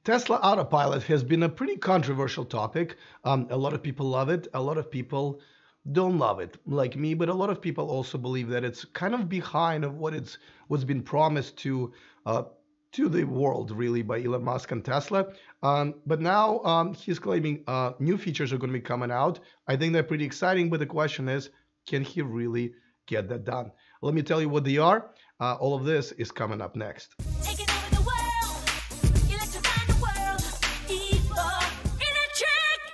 Tesla Autopilot has been a pretty controversial topic. A lot of people love it. A lot of people don't love it, like me. But a lot of people also believe that it's kind of behind of what's been promised uh, to the world, really, by Elon Musk and Tesla. But now he's claiming new features are going to be coming out. I think they're pretty exciting. But the question is, can he really get that done? Let me tell you what they are. All of this is coming up next. Taking over the world, electrifying the world, E4 Electric!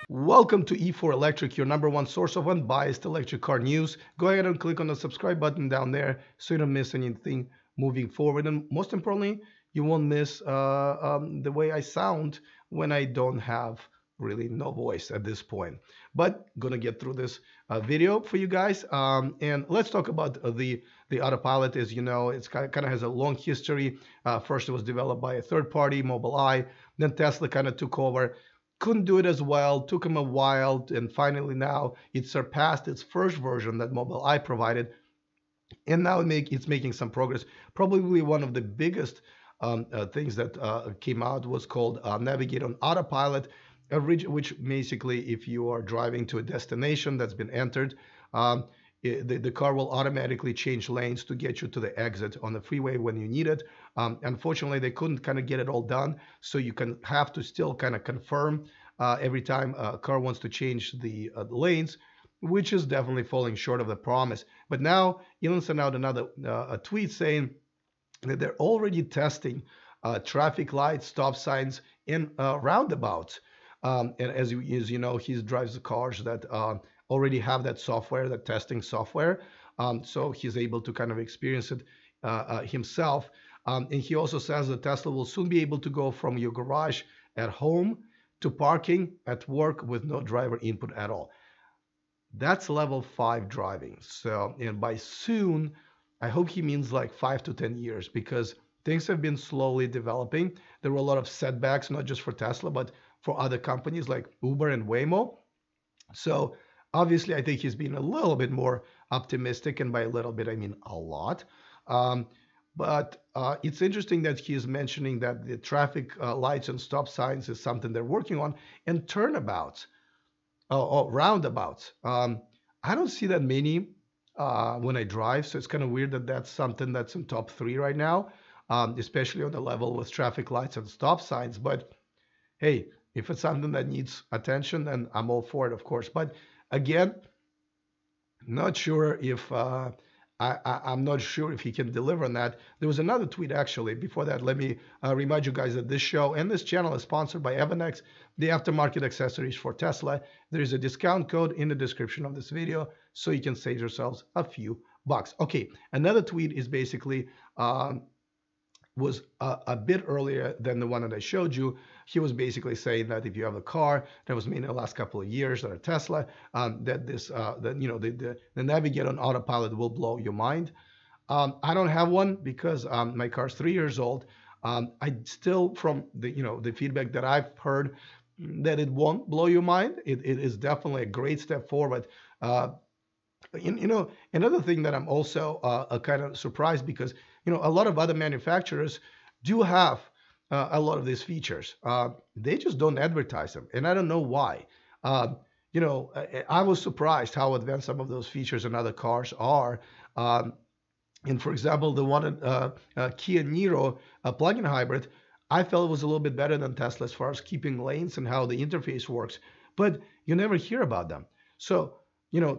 Welcome to E4 Electric, your number one source of unbiased electric car news. Go ahead and click on the subscribe button down there so you don't miss anything moving forward. And most importantly, you won't miss the way I sound when I don't have really no voice at this point. But gonna get through this video for you guys. And let's talk about the Autopilot. As you know, it's kind of has a long history. First, it was developed by a third party, Mobileye. Then Tesla kind of took over. Couldn't do it as well. Took them a while, and finally now it surpassed its first version that Mobileye provided. And now it's making some progress. Probably one of the biggest things that came out was called Navigate on Autopilot, which basically, if you are driving to a destination that's been entered, the car will automatically change lanes to get you to the exit on the freeway when you need it. Unfortunately, they couldn't kind of get it all done, so you can have to still kind of confirm every time a car wants to change the lanes, which is definitely falling short of the promise. But now Elon sent out another a tweet saying that they're already testing traffic lights, stop signs, and roundabouts. And as you know, he drives the cars that already have that software, that testing software. So he's able to kind of experience it himself. And he also says that Tesla will soon be able to go from your garage at home to parking at work with no driver input at all. That's level 5 driving. So, and by soon, I hope he means like 5 to 10 years, because things have been slowly developing. There were a lot of setbacks, not just for Tesla, but for other companies like Uber and Waymo. So obviously, I think he's been a little bit more optimistic, and by a little bit, I mean a lot. But it's interesting that he's mentioning that the traffic lights and stop signs is something they're working on, and turnabouts, roundabouts. I don't see that many when I drive, so it's kind of weird that that's something that's in top 3 right now, especially on the level with traffic lights and stop signs. But hey, if it's something that needs attention, then I'm all for it, of course. But again, not sure if I'm not sure if he can deliver on that. There was another tweet actually. Before that, let me remind you guys that this show and this channel is sponsored by Evanex, the aftermarket accessories for Tesla. There is a discount code in the description of this video, so you can save yourselves a few bucks. Okay, another tweet is basically was a bit earlier than the one that I showed you. He was basically saying that if you have a car that was made in the last couple of years that are Tesla, that this, that you know, the Navigate on Autopilot will blow your mind. I don't have one because my car's 3 years old. I still, from the feedback that I've heard, that it won't blow your mind. It is definitely a great step forward. Another thing that I'm also kind of surprised, because a lot of other manufacturers do have a lot of these features. They just don't advertise them, and I don't know why. I was surprised how advanced some of those features in other cars are. And for example, the one Kia Niro plug-in hybrid, I felt it was a little bit better than Tesla as far as keeping lanes and how the interface works, but you never hear about them. So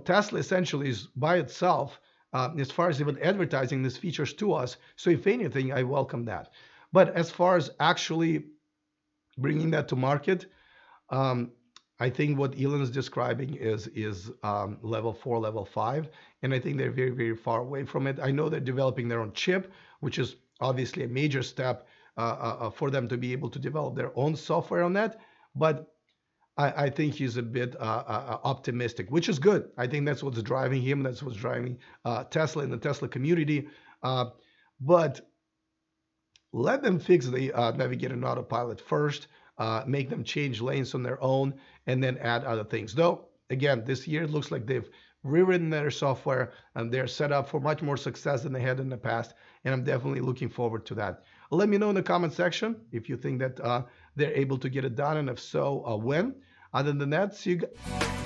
Tesla essentially is by itself as far as even advertising these features to us. So if anything, I welcome that. But as far as actually bringing that to market, I think what Elon is describing is level 4, level 5, and I think they're very, very far away from it. I know they're developing their own chip, which is obviously a major step for them to be able to develop their own software on that. But I think he's a bit optimistic, which is good. I think that's what's driving him. That's what's driving Tesla and the Tesla community. But let them fix the Navigate on Autopilot first, make them change lanes on their own, and then add other things. Though, again, this year it looks like they've rewritten their software and they're set up for much more success than they had in the past. And I'm definitely looking forward to that. Let me know in the comment section if you think that they're able to get it done, and if so, when. Other than that, see you guys.